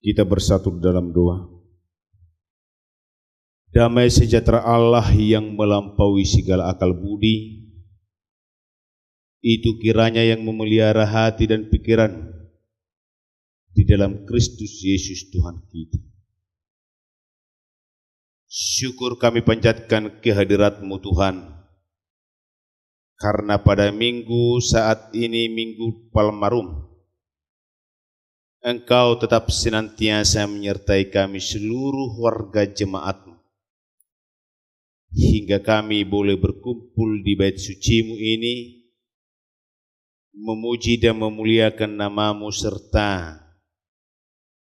Kita bersatu dalam doa. Damai sejahtera Allah yang melampaui segala akal budi, itu kiranya yang memelihara hati dan pikiran di dalam Kristus Yesus Tuhan kita. Syukur kami panjatkan kehadirat-Mu Tuhan, karena pada minggu saat ini Minggu Palmarum, Engkau tetap senantiasa menyertai kami seluruh warga jemaat-Mu, hingga kami boleh berkumpul di bait suci-Mu ini, memuji dan memuliakan nama-Mu serta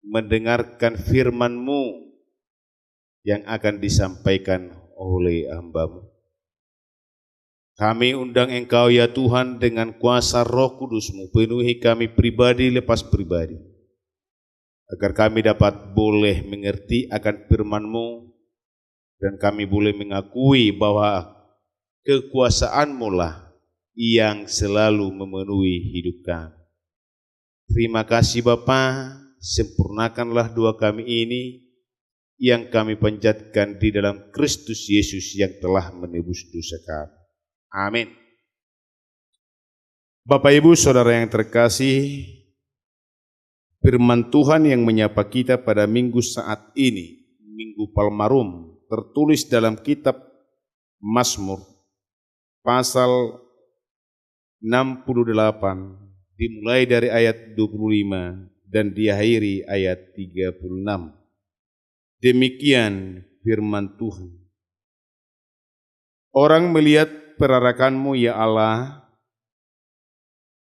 mendengarkan firman-Mu yang akan disampaikan oleh hamba-Mu. Kami undang Engkau ya Tuhan dengan kuasa Roh Kudus-Mu, penuhi kami pribadi lepas pribadi, agar kami dapat boleh mengerti akan firman-Mu dan kami boleh mengakui bahwa kekuasaan-Mu lah yang selalu memenuhi hidup kami. Terima kasih Bapa, sempurnakanlah doa kami ini yang kami panjatkan di dalam Kristus Yesus yang telah menebus dosa kami. Amin. Bapak Ibu Saudara yang terkasih, firman Tuhan yang menyapa kita pada minggu saat ini, Minggu Palmarum, tertulis dalam kitab Mazmur pasal 68, dimulai dari ayat 25 dan diakhiri ayat 36. Demikian firman Tuhan. Orang melihat perarakan-Mu ya Allah,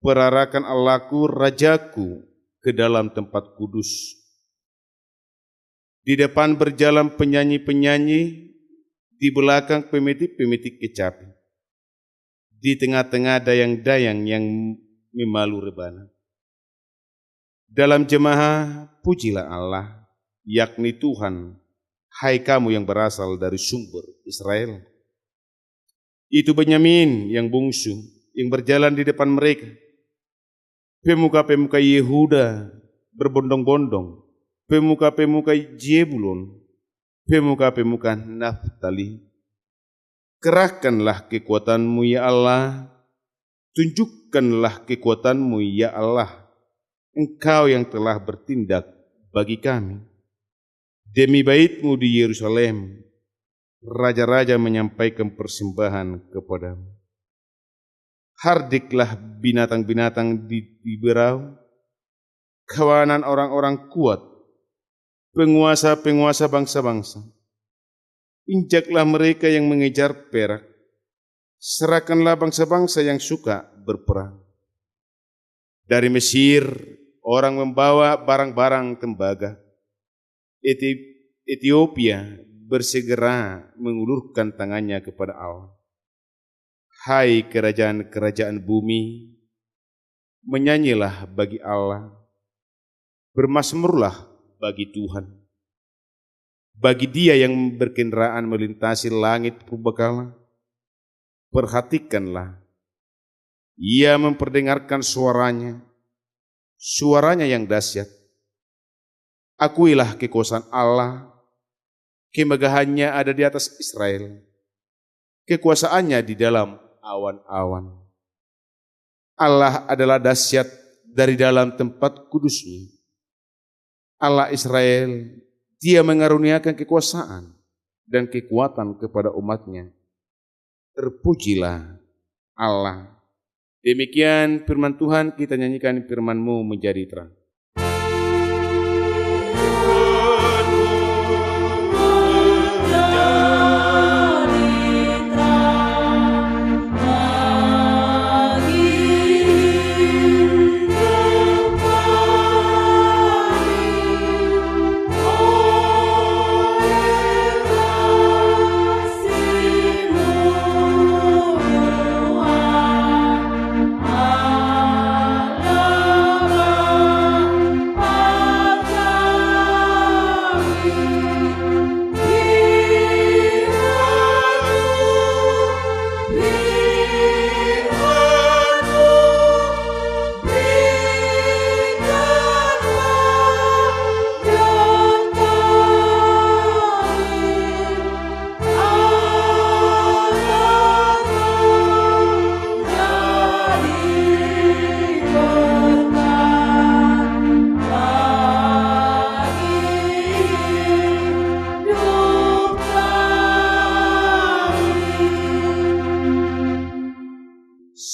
perarakan Allahku, Rajaku, ke dalam tempat kudus. Di depan berjalan penyanyi-penyanyi, di belakang pemitik-pemitik kecapi. Di tengah-tengah dayang-dayang yang memalu rebana. Dalam jemaah, pujilah Allah, yakni Tuhan, hai kamu yang berasal dari sumber Israel. Itu Benyamin yang bungsu, yang berjalan di depan mereka. Pemuka-pemuka Yehuda berbondong-bondong, pemuka-pemuka Zebulon, pemuka-pemuka Naftali. Kerahkanlah kekuatan-Mu ya Allah, tunjukkanlah kekuatan-Mu ya Allah, Engkau yang telah bertindak bagi kami. Demi bait-Mu di Yerusalem, raja-raja menyampaikan persembahan kepadamu. Hardiklah binatang-binatang di berau, kawanan orang-orang kuat, penguasa-penguasa bangsa-bangsa. Injaklah mereka yang mengejar perak, serahkanlah bangsa-bangsa yang suka berperang. Dari Mesir, orang membawa barang-barang tembaga. Ethiopia bersegera mengulurkan tangannya kepada Allah. Hai kerajaan-kerajaan bumi, menyanyilah bagi Allah, bermazmurlah bagi Tuhan. Bagi Dia yang berkendaraan melintasi langit purbakala, perhatikanlah, Ia memperdengarkan suaranya, suaranya yang dahsyat. Akuilah kekuasaan Allah, kemegahannya ada di atas Israel, kekuasaannya di dalam awan-awan. Allah adalah dahsyat dari dalam tempat kudus-Nya. Allah Israel, Dia mengaruniakan kekuasaan dan kekuatan kepada umat-Nya. Terpujilah Allah. Demikian firman Tuhan, kita nyanyikan firman-Mu menjadi terang.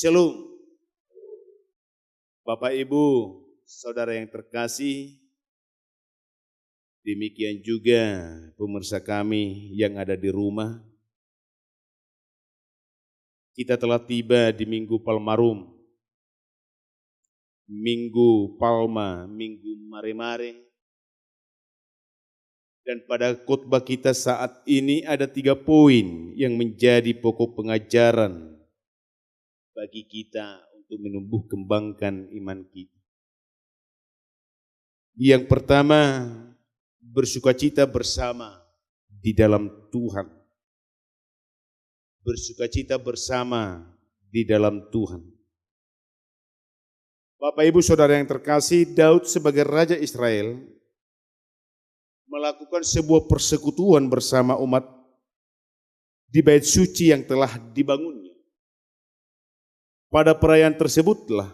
Shalom. Bapak Ibu, saudara yang terkasih, demikian juga pemirsa kami yang ada di rumah. Kita telah tiba di Minggu Palmarum, Minggu Palma, Minggu Mare-Mare. Dan pada khotbah kita saat ini ada 3 poin yang menjadi pokok pengajaran bagi kita untuk menumbuh kembangkan iman kita. Yang pertama, bersukacita bersama di dalam Tuhan. Bersukacita bersama di dalam Tuhan. Bapak Ibu Saudara yang terkasih, Daud sebagai Raja Israel melakukan sebuah persekutuan bersama umat di bait suci yang telah dibangunnya. Pada perayaan tersebutlah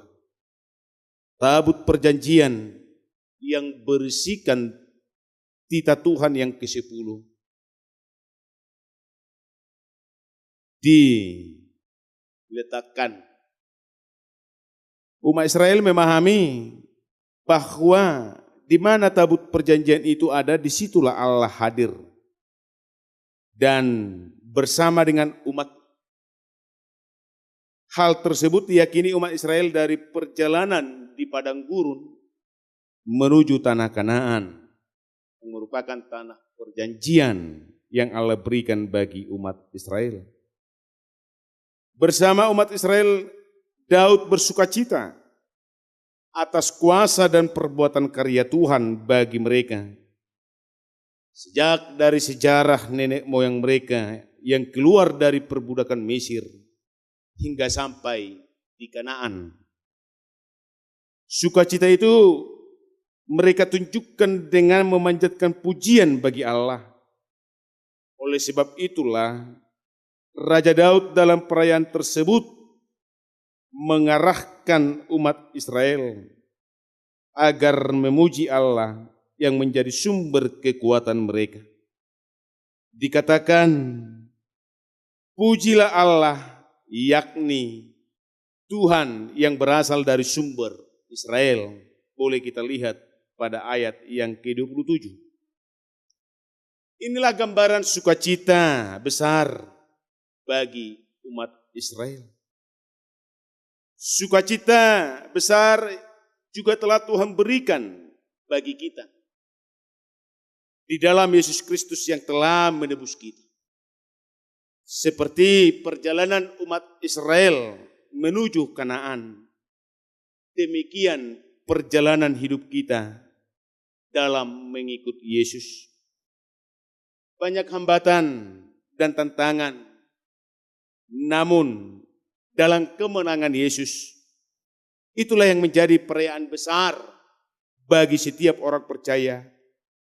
tabut perjanjian yang berisikan titah Tuhan yang ke-10 diletakkan. Umat Israel memahami bahwa di mana tabut perjanjian itu ada, disitulah Allah hadir. Dan bersama dengan umat. Hal tersebut diyakini umat Israel dari perjalanan di padang gurun menuju tanah Kanaan, yang merupakan tanah perjanjian yang Allah berikan bagi umat Israel. Bersama umat Israel, Daud bersukacita atas kuasa dan perbuatan karya Tuhan bagi mereka. Sejak dari sejarah nenek moyang mereka yang keluar dari perbudakan Mesir hingga sampai di Kanaan. Sukacita itu mereka tunjukkan dengan memanjatkan pujian bagi Allah. Oleh sebab itulah Raja Daud dalam perayaan tersebut mengarahkan umat Israel agar memuji Allah yang menjadi sumber kekuatan mereka. Dikatakan, pujilah Allah, yakni Tuhan yang berasal dari sumber Israel. Boleh kita lihat pada ayat yang ke-27. Inilah gambaran sukacita besar bagi umat Israel. Sukacita besar juga telah Tuhan berikan bagi kita di dalam Yesus Kristus yang telah menebus kita. Seperti perjalanan umat Israel menuju Kanaan, demikian perjalanan hidup kita dalam mengikut Yesus. Banyak hambatan dan tantangan, namun dalam kemenangan Yesus, itulah yang menjadi perayaan besar bagi setiap orang percaya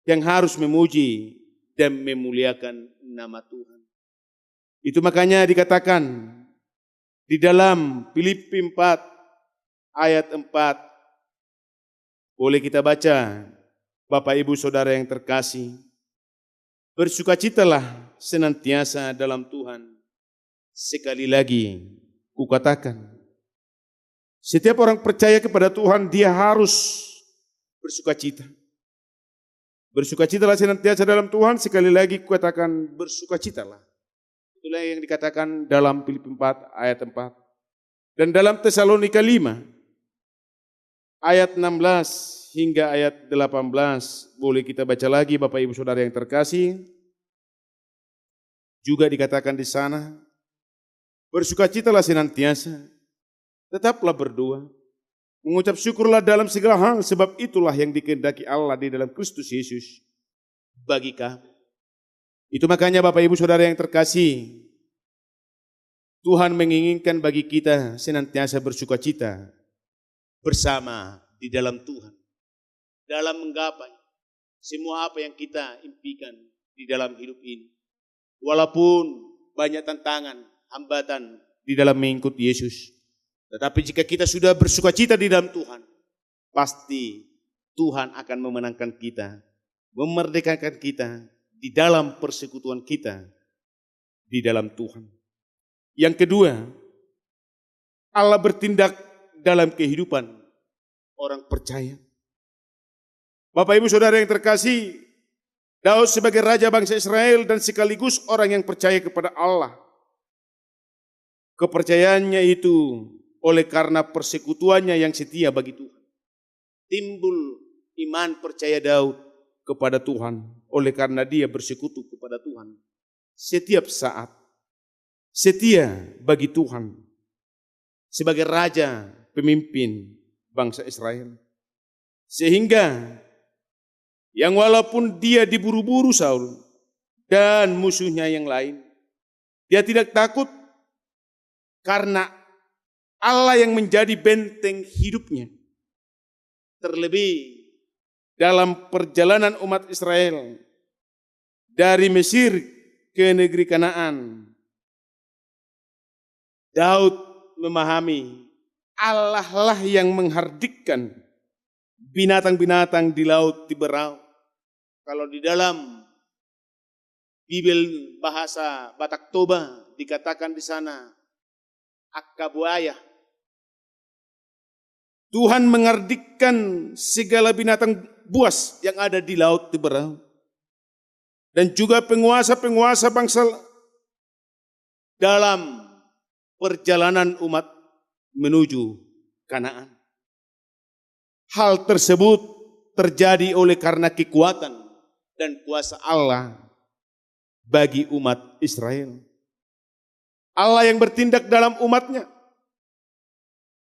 yang harus memuji dan memuliakan nama Tuhan. Itu makanya dikatakan di dalam Filipi 4 ayat 4, boleh kita baca, Bapak Ibu Saudara yang terkasih, bersukacitalah senantiasa dalam Tuhan. Sekali lagi kukatakan, setiap orang percaya kepada Tuhan, dia harus bersukacita. Bersukacitalah senantiasa dalam Tuhan, sekali lagi kukatakan bersukacitalah. Itulah yang dikatakan dalam Filipi 4 ayat 4. Dan dalam Tesalonika 5 ayat 16 hingga ayat 18, boleh kita baca lagi Bapak Ibu Saudara yang terkasih. Juga dikatakan di sana, bersukacitalah senantiasa, tetaplah berdoa, mengucap syukurlah dalam segala hal, sebab itulah yang dikehendaki Allah di dalam Kristus Yesus bagi kami. Itu makanya Bapak Ibu Saudara yang terkasih, Tuhan menginginkan bagi kita senantiasa bersukacita bersama di dalam Tuhan, dalam menggapai semua apa yang kita impikan di dalam hidup ini. Walaupun banyak tantangan, hambatan di dalam mengikuti Yesus. Tetapi jika kita sudah bersukacita di dalam Tuhan, pasti Tuhan akan memenangkan kita, memerdekakan kita di dalam persekutuan kita di dalam Tuhan. Yang kedua, Allah bertindak dalam kehidupan orang percaya. Bapak Ibu Saudara yang terkasih, Daud sebagai raja bangsa Israel dan sekaligus orang yang percaya kepada Allah. Kepercayaannya itu oleh karena persekutuannya yang setia bagi Tuhan. Timbul iman percaya Daud kepada Tuhan oleh karena dia bersekutu kepada Tuhan setiap saat. Setia bagi Tuhan sebagai raja pemimpin bangsa Israel. Sehingga yang walaupun dia diburu-buru Saul dan musuhnya yang lain, dia tidak takut karena Allah yang menjadi benteng hidupnya. Terlebih dalam perjalanan umat Israel dari Mesir ke negeri Kanaan, Daud memahami Allah lah yang menghardikkan binatang-binatang di laut di berau. Kalau di dalam Bibel bahasa Batak Toba dikatakan di sana akabuaya. Tuhan menghardikkan segala binatang buas yang ada di laut di berau. Dan juga penguasa-penguasa bangsa dalam perjalanan umat menuju Kanaan. Hal tersebut terjadi oleh karena kekuatan dan kuasa Allah bagi umat Israel. Allah yang bertindak dalam umatnya.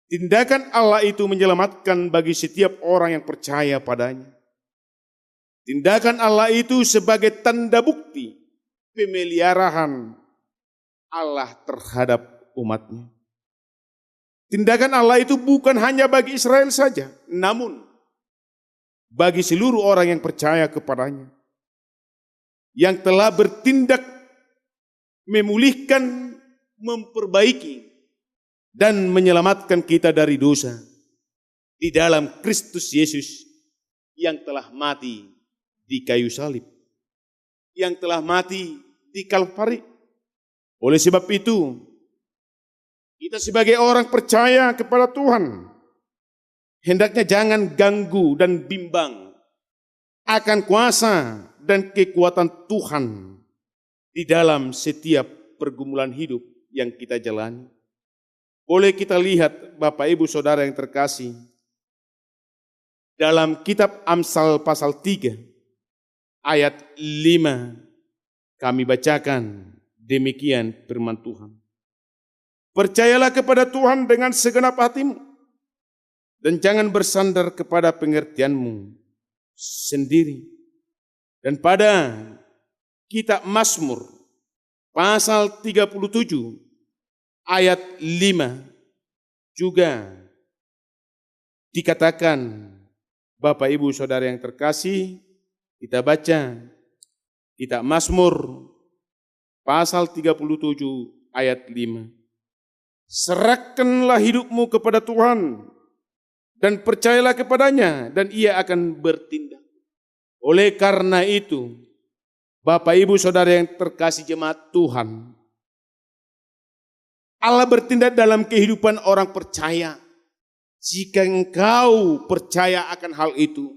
Tindakan Allah itu menyelamatkan bagi setiap orang yang percaya padanya. Tindakan Allah itu sebagai tanda bukti pemeliharaan Allah terhadap umatnya. Tindakan Allah itu bukan hanya bagi Israel saja, namun bagi seluruh orang yang percaya kepadanya. Yang telah bertindak memulihkan, memperbaiki, dan menyelamatkan kita dari dosa di dalam Kristus Yesus yang telah mati di kayu salib, yang telah mati di Kalvari. Oleh sebab itu, kita sebagai orang percaya kepada Tuhan, hendaknya jangan ganggu dan bimbang akan kuasa dan kekuatan Tuhan di dalam setiap pergumulan hidup yang kita jalani. Boleh kita lihat Bapak Ibu Saudara yang terkasih, dalam kitab Amsal pasal 3 ayat 5 kami bacakan demikian firman Tuhan. Percayalah kepada Tuhan dengan segenap hatimu dan jangan bersandar kepada pengertianmu sendiri. Dan pada kitab Mazmur pasal 37 ayat 5 juga dikatakan, Bapak Ibu Saudara yang terkasih, kita baca kitab Mazmur pasal 37 ayat 5. Serahkanlah hidupmu kepada Tuhan dan percayalah kepadanya dan ia akan bertindak. Oleh karena itu, Bapak Ibu Saudara yang terkasih jemaat Tuhan, Allah bertindak dalam kehidupan orang percaya. Jika engkau percaya akan hal itu,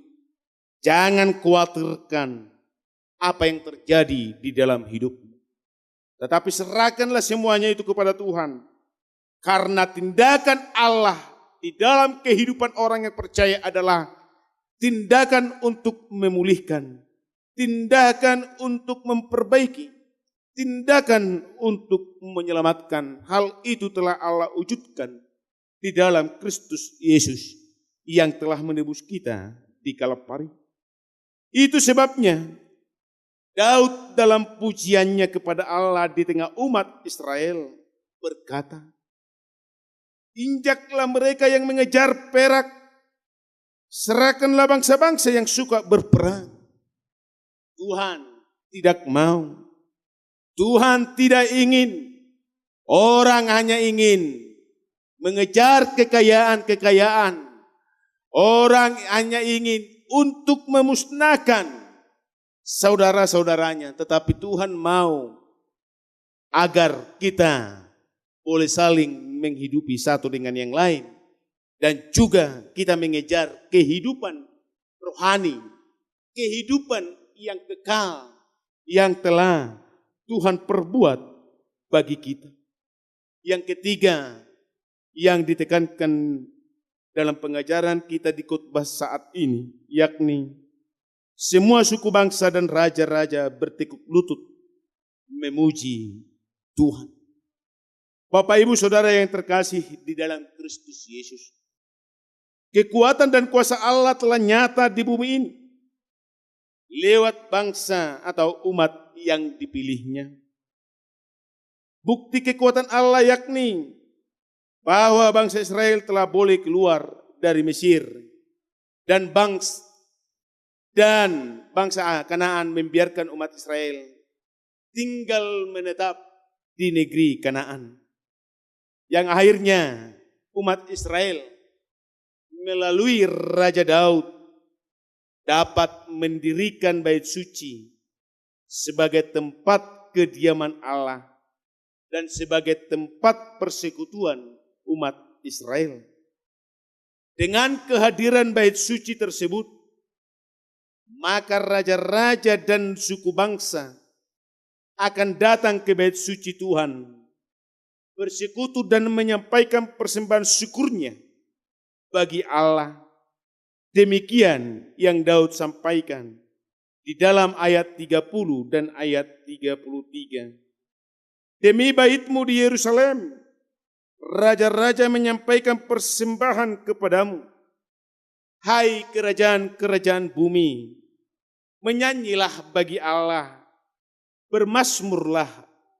jangan khawatirkan apa yang terjadi di dalam hidupmu. Tetapi serahkanlah semuanya itu kepada Tuhan. Karena tindakan Allah di dalam kehidupan orang yang percaya adalah tindakan untuk memulihkan, tindakan untuk memperbaiki, tindakan untuk menyelamatkan. Hal itu telah Allah wujudkan di dalam Kristus Yesus yang telah menebus kita di Kalvari. Itu sebabnya Daud dalam pujiannya kepada Allah di tengah umat Israel berkata, injaklah mereka yang mengejar perak, serahkanlah bangsa-bangsa yang suka berperang. Tuhan tidak mau. Tuhan tidak ingin, orang hanya ingin mengejar kekayaan-kekayaan. Orang hanya ingin untuk memusnahkan saudara-saudaranya. Tetapi Tuhan mau agar kita boleh saling menghidupi satu dengan yang lain. Dan juga kita mengejar kehidupan rohani, kehidupan yang kekal, yang telah Tuhan perbuat bagi kita. Yang ketiga, yang ditekankan dalam pengajaran kita di khotbah saat ini, yakni semua suku bangsa dan raja-raja bertekuk lutut memuji Tuhan. Bapak Ibu Saudara yang terkasih di dalam Kristus Yesus, kekuatan dan kuasa Allah telah nyata di bumi ini lewat bangsa atau umat yang dipilihnya. Bukti kekuatan Allah yakni bahwa bangsa Israel telah boleh keluar dari Mesir dan bangsa Kanaan membiarkan umat Israel tinggal menetap di negeri Kanaan. Yang akhirnya umat Israel melalui Raja Daud dapat mendirikan bait suci sebagai tempat kediaman Allah dan sebagai tempat persekutuan umat Israel. Dengan kehadiran bait suci tersebut, maka raja-raja dan suku bangsa akan datang ke bait suci Tuhan, bersekutu dan menyampaikan persembahan syukurnya bagi Allah. Demikian yang Daud sampaikan di dalam ayat 30 dan ayat 33. Demi baitmu di Yerusalem, raja-raja menyampaikan persembahan kepadamu. Hai kerajaan-kerajaan bumi, menyanyilah bagi Allah, bermazmurlah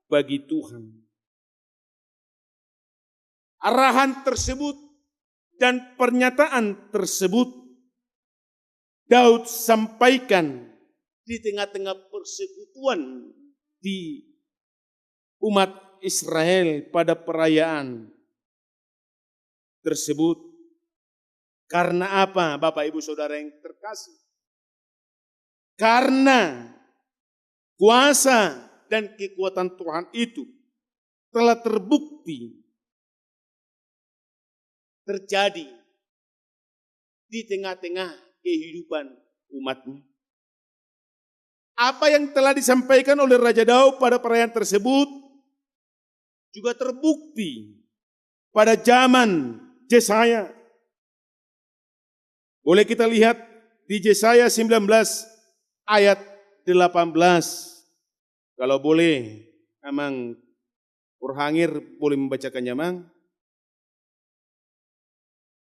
bagi Tuhan. Arahan tersebut dan pernyataan tersebut Daud sampaikan di tengah-tengah persekutuan di umat Israel pada perayaan tersebut. Karena apa, Bapak Ibu Saudara yang terkasih? Karena kuasa dan kekuatan Tuhan itu telah terbukti terjadi di tengah-tengah kehidupan umatnya. Apa yang telah disampaikan oleh Raja Daud pada perayaan tersebut juga terbukti pada zaman Yesaya. Boleh kita lihat di Yesaya 19 ayat 18. Kalau boleh, Amang Purhangir boleh membacakannya, Mang.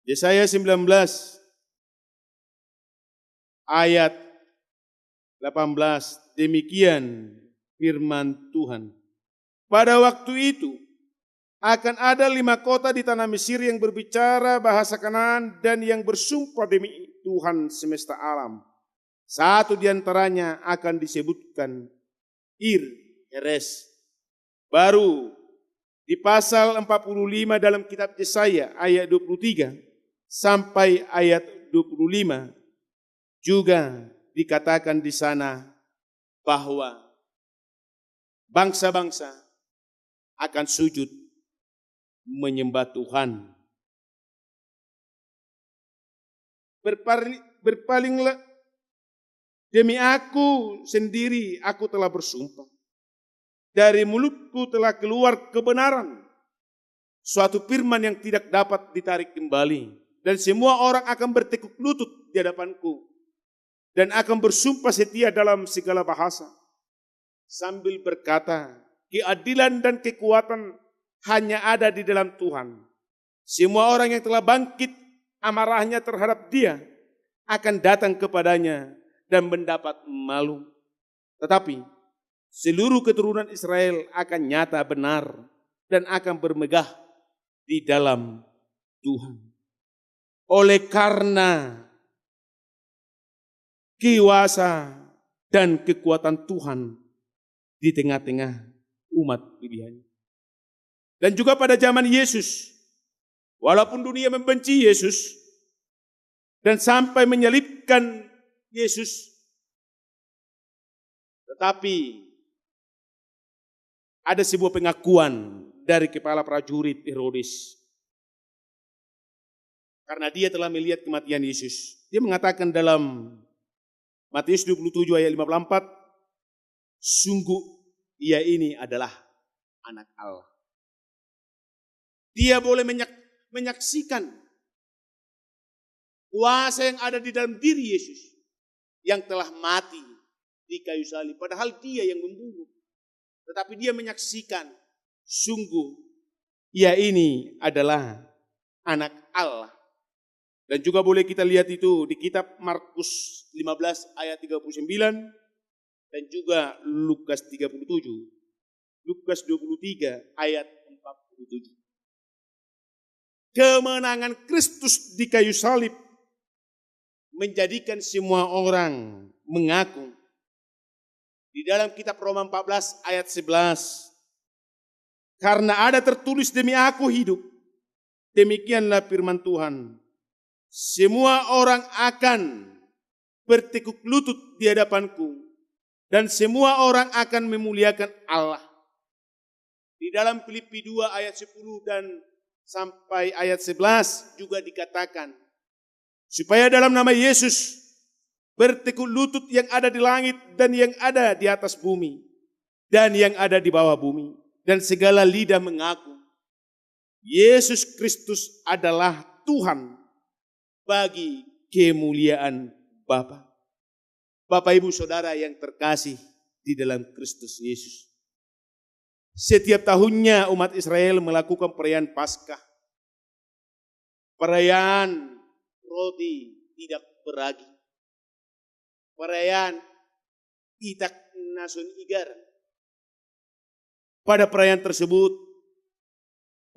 Yesaya 19 ayat 18. Demikian firman Tuhan. Pada waktu itu akan ada 5 kota di tanah Mesir yang berbicara bahasa Kanaan dan yang bersumpah demi Tuhan semesta alam. Satu di antaranya akan disebutkan Ir-Heres. Baru di pasal 45 dalam kitab Yesaya ayat 23 sampai ayat 25 juga dikatakan di sana bahwa bangsa-bangsa akan sujud menyembah Tuhan. Berpalinglah demi aku sendiri, aku telah bersumpah. Dari mulutku telah keluar kebenaran, suatu firman yang tidak dapat ditarik kembali. Dan semua orang akan bertekuk lutut di hadapanku dan akan bersumpah setia dalam segala bahasa, sambil berkata, keadilan dan kekuatan hanya ada di dalam Tuhan. Semua orang yang telah bangkit amarahnya terhadap dia akan datang kepadanya dan mendapat malu. Tetapi seluruh keturunan Israel akan nyata benar dan akan bermegah di dalam Tuhan. Oleh karena kuasa dan kekuatan Tuhan di tengah-tengah umat pilihannya. Dan juga pada zaman Yesus, walaupun dunia membenci Yesus dan sampai menyalibkan Yesus, tetapi ada sebuah pengakuan dari kepala prajurit Herodes. Karena dia telah melihat kematian Yesus. Dia mengatakan dalam Matius 27 ayat 54, sungguh ia ini adalah anak Allah. Dia boleh menyaksikan kuasa yang ada di dalam diri Yesus yang telah mati di kayu salib. Padahal dia yang membunuh. Tetapi dia menyaksikan sungguh ia ini adalah anak Allah. Dan juga boleh kita lihat itu di kitab Markus 15 ayat 39 dan juga Lukas 37. Lukas 23 ayat 47. Kemenangan Kristus di kayu salib menjadikan semua orang mengaku. Di dalam kitab Roma 14 ayat 11. Karena ada tertulis demi aku hidup. Demikianlah firman Tuhan. Semua orang akan bertekuk lutut di hadapanku. Dan semua orang akan memuliakan Allah. Di dalam Filipi 2 ayat 10 dan sampai ayat 11 juga dikatakan. Supaya dalam nama Yesus bertekuk lutut yang ada di langit dan yang ada di atas bumi. Dan yang ada di bawah bumi. Dan segala lidah mengaku. Yesus Kristus adalah Tuhan. Bagi kemuliaan Bapa. Bapak Ibu Saudara yang terkasih di dalam Kristus Yesus. Setiap tahunnya umat Israel melakukan perayaan Paskah. Perayaan roti tidak beragi. Perayaan Itak Nasun Igar. Pada perayaan tersebut,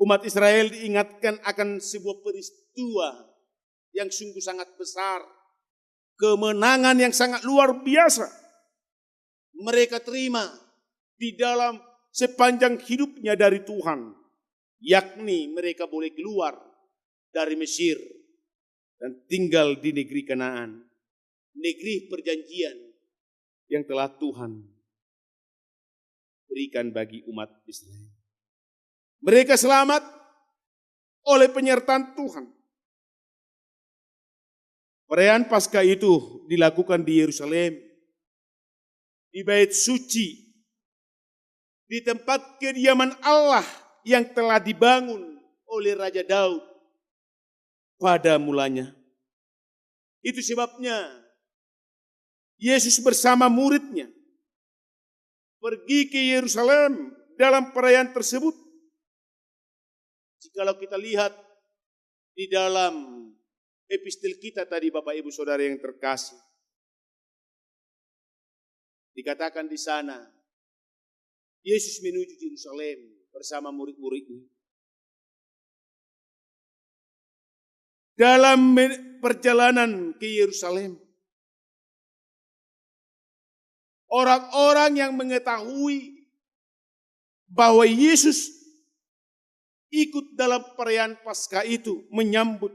umat Israel diingatkan akan sebuah peristiwa yang sungguh sangat besar. Kemenangan yang sangat luar biasa. Mereka terima di dalam sepanjang hidupnya dari Tuhan. Yakni mereka boleh keluar dari Mesir dan tinggal di negeri Kanaan. Negeri perjanjian yang telah Tuhan berikan bagi umat Israel. Mereka selamat oleh penyertaan Tuhan. Perayaan Paskah itu dilakukan di Yerusalem, di Bait Suci, di tempat kediaman Allah yang telah dibangun oleh Raja Daud pada mulanya. Itu sebabnya Yesus bersama muridnya pergi ke Yerusalem dalam perayaan tersebut. Jikalau kita lihat di dalam epistel kita tadi Bapak Ibu Saudara yang terkasih. Dikatakan di sana, Yesus menuju Yerusalem bersama murid-muridnya. Dalam perjalanan ke Yerusalem, orang-orang yang mengetahui bahwa Yesus ikut dalam perayaan Paskah itu menyambut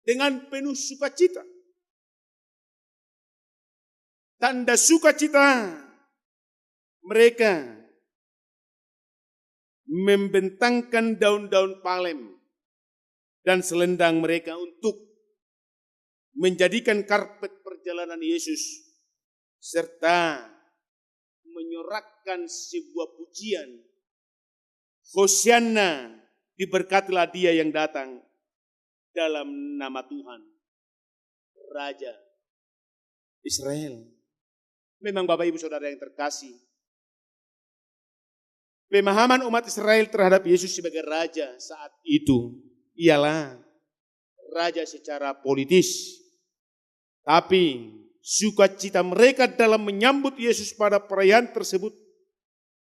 dengan penuh sukacita. Tanda sukacita mereka membentangkan daun-daun palem dan selendang mereka untuk menjadikan karpet perjalanan Yesus serta menyorakkan sebuah pujian. Hosianna, diberkatilah dia yang datang dalam nama Tuhan, Raja Israel. Memang Bapak Ibu Saudara yang terkasih, pemahaman umat Israel terhadap Yesus sebagai Raja saat itu ialah Raja secara politis. Tapi sukacita mereka dalam menyambut Yesus pada perayaan tersebut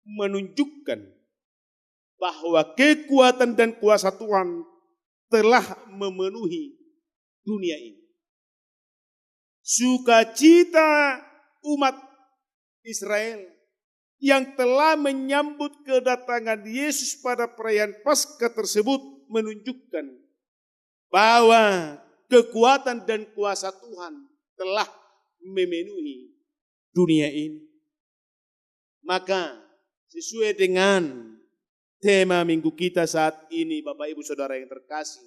menunjukkan bahwa kekuatan dan kuasa Tuhan telah memenuhi dunia ini. Sukacita umat Israel yang telah menyambut kedatangan Yesus pada perayaan Paskah tersebut menunjukkan bahwa kekuatan dan kuasa Tuhan telah memenuhi dunia ini. Maka sesuai dengan Tema minggu kita saat ini, Bapak Ibu Saudara yang terkasih,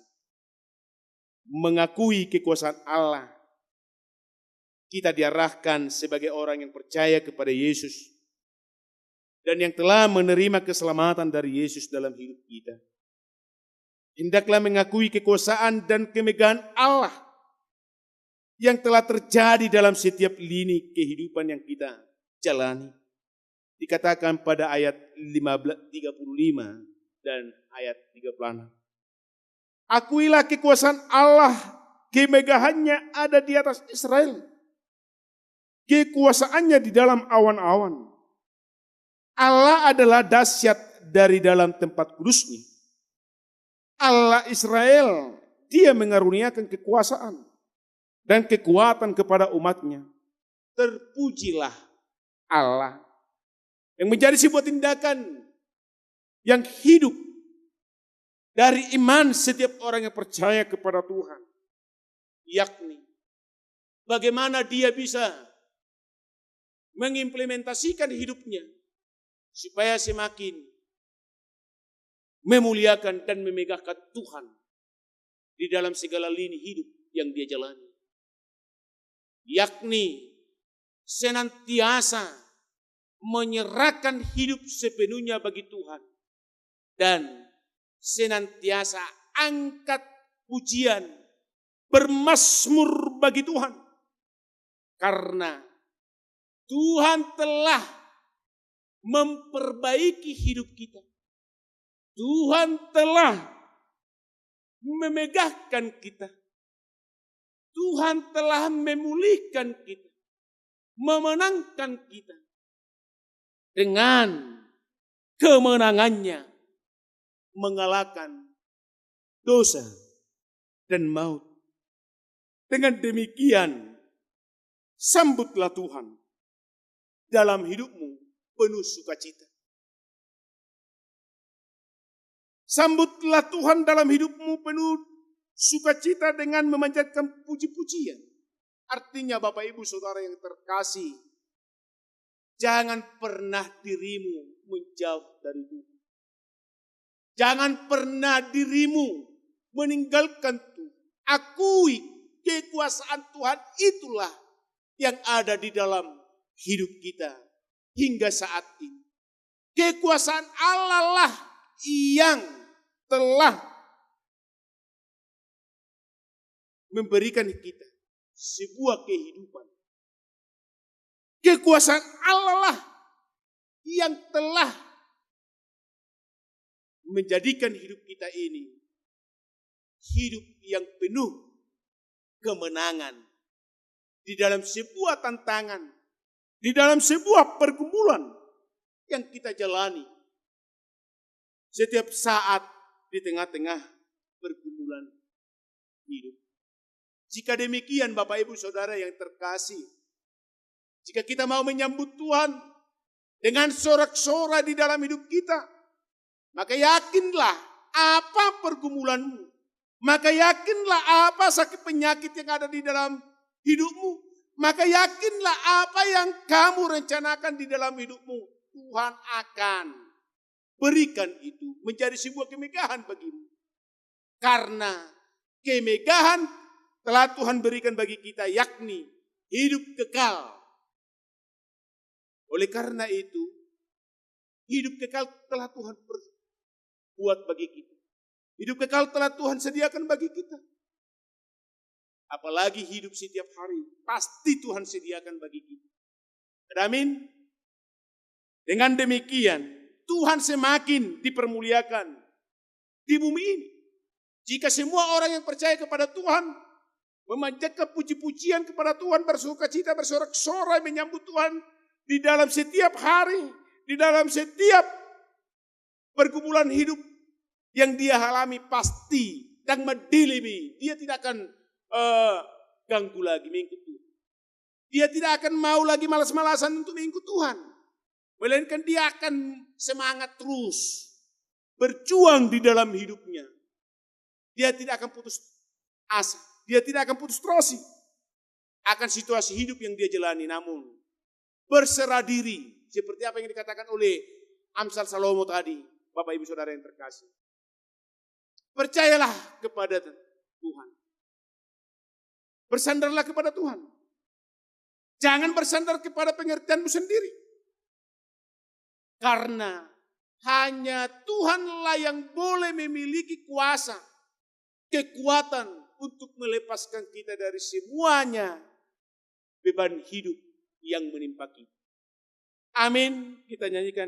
mengakui kekuasaan Allah. Kita diarahkan sebagai orang yang percaya kepada Yesus dan yang telah menerima keselamatan dari Yesus dalam hidup kita. Hendaklah mengakui kekuasaan dan kemegahan Allah yang telah terjadi dalam setiap lini kehidupan yang kita jalani. Dikatakan pada ayat 35 dan ayat 36. Akuilah kekuasaan Allah, kemegahannya ada di atas Israel. Kekuasaannya di dalam awan-awan. Allah adalah dahsyat dari dalam tempat kudusnya. Allah Israel, dia mengaruniakan kekuasaan dan kekuatan kepada umatnya. Terpujilah Allah. Yang menjadi sebuah tindakan yang hidup dari iman setiap orang yang percaya kepada Tuhan. Yakni, bagaimana dia bisa mengimplementasikan hidupnya supaya semakin memuliakan dan memegahkan Tuhan di dalam segala lini hidup yang dia jalani. Yakni, senantiasa menyerahkan hidup sepenuhnya bagi Tuhan dan senantiasa angkat pujian, bermazmur bagi Tuhan karena Tuhan telah memperbaiki hidup kita. Tuhan telah memegahkan kita. Tuhan telah memulihkan kita, memenangkan kita. Dengan kemenangannya mengalahkan dosa dan maut. Dengan demikian, sambutlah Tuhan dalam hidupmu penuh sukacita. Sambutlah Tuhan dalam hidupmu penuh sukacita dengan memanjatkan puji-pujian. Artinya Bapak Ibu Saudara yang terkasih, jangan pernah dirimu menjauh dari Tuhan. Jangan pernah dirimu meninggalkan Tuhan. Akui kekuasaan Tuhan itulah yang ada di dalam hidup kita hingga saat ini. Kekuasaan Allah lah yang telah memberikan kita sebuah kehidupan. Kekuasaan Allah lah yang telah menjadikan hidup kita ini hidup yang penuh kemenangan di dalam sebuah tantangan, di dalam sebuah pergumulan yang kita jalani setiap saat di tengah-tengah pergumulan hidup. Jika demikian Bapak Ibu Saudara yang terkasih, jika kita mau menyambut Tuhan dengan sorak-sorai di dalam hidup kita, maka yakinlah apa pergumulanmu, maka yakinlah apa sakit penyakit yang ada di dalam hidupmu, maka yakinlah apa yang kamu rencanakan di dalam hidupmu, Tuhan akan berikan itu menjadi sebuah kemegahan bagimu. Karena kemegahan telah Tuhan berikan bagi kita, yakni hidup kekal. Oleh karena itu, hidup kekal telah Tuhan buat bagi kita. Hidup kekal telah Tuhan sediakan bagi kita. Apalagi hidup setiap hari, pasti Tuhan sediakan bagi kita. Amin. Dengan demikian, Tuhan semakin dipermuliakan di bumi ini. Jika semua orang yang percaya kepada Tuhan memanjatkan puji-pujian kepada Tuhan, bersukacita, bersorak-sorai menyambut Tuhan di dalam setiap hari, di dalam setiap pergumulan hidup yang dia alami, pasti dan mendilimi, dia tidak akan ganggu lagi mengikut Tuhan. Dia tidak akan mau lagi malas-malasan untuk mengikut Tuhan. Melainkan dia akan semangat terus berjuang di dalam hidupnya. Dia tidak akan putus asa. Dia tidak akan putus terasi akan situasi hidup yang dia jalani. Namun berserah diri seperti apa yang dikatakan oleh Amsal Salomo tadi. Bapak Ibu Saudara yang terkasih. Percayalah kepada Tuhan. Bersandarlah kepada Tuhan. Jangan bersandar kepada pengertianmu sendiri. Karena hanya Tuhanlah yang boleh memiliki kuasa, kekuatan untuk melepaskan kita dari semuanya beban hidup yang menimpa kita. Amin. Kita nyanyikan.